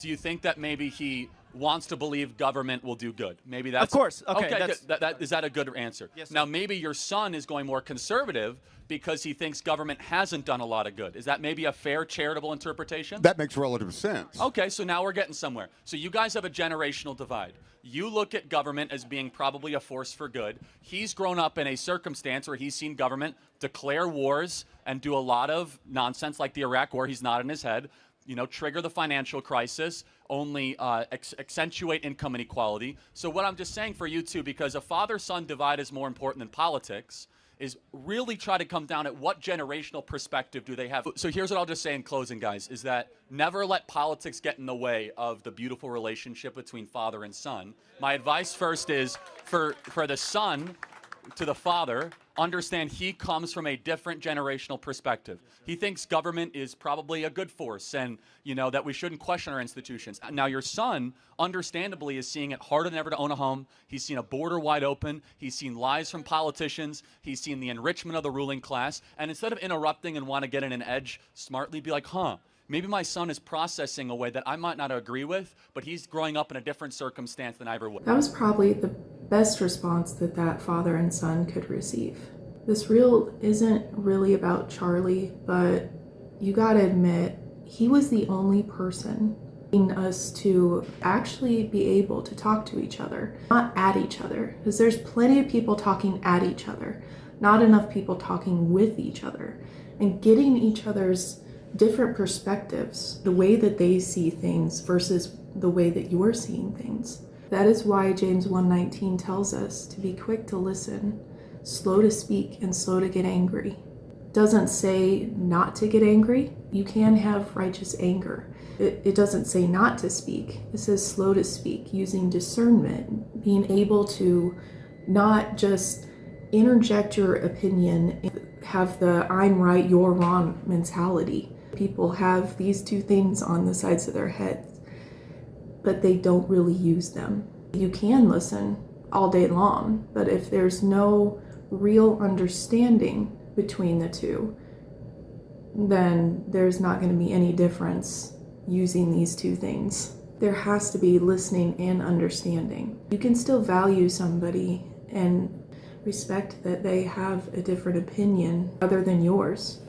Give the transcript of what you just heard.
Do you think that maybe he wants to believe government will do good? Maybe Of that's course. Okay. okay. That's Is that a good answer? Yes, Now sir. maybe your son is going more conservative because he thinks government hasn't done a lot of good. Is that maybe a fair charitable interpretation? That makes relative sense. Okay, so now we're getting somewhere. So you guys have a generational divide. You look at government as being probably a force for good. He's grown up in a circumstance where he's seen government declare wars and do a lot of nonsense like the Iraq War. He's not in his head. Trigger the financial crisis, only accentuate income inequality. So what I'm just saying for you two, because a father-son divide is more important than politics, is really try to come down at what generational perspective do they have. So here's what I'll just say in closing, guys, is that never let politics get in the way of the beautiful relationship between father and son. My advice first is for the son to the father, understand he comes from a different generational perspective. He thinks government is probably a good force and, that we shouldn't question our institutions. Now, your son, understandably, is seeing it harder than ever to own a home. He's seen a border wide open. He's seen lies from politicians. He's seen the enrichment of the ruling class. And instead of interrupting and want to get in an edge, smartly be like, maybe my son is processing a way that I might not agree with, but he's growing up in a different circumstance than I ever would. That was probably the best response that father and son could receive. This reel isn't really about Charlie, but you gotta admit, he was the only person in us to actually be able to talk to each other, not at each other, because there's plenty of people talking at each other, not enough people talking with each other, and getting each other's different perspectives, the way that they see things versus the way that you're seeing things. That is why James 1:19 tells us to be quick to listen, slow to speak, and slow to get angry. Doesn't say not to get angry. You can have righteous anger. It doesn't say not to speak. It says slow to speak, using discernment, being able to not just interject your opinion and have the I'm right, you're wrong mentality. People have these two things on the sides of their heads, but they don't really use them. You can listen all day long, but if there's no real understanding between the two, then there's not going to be any difference using these two things. There has to be listening and understanding. You can still value somebody and respect that they have a different opinion other than yours.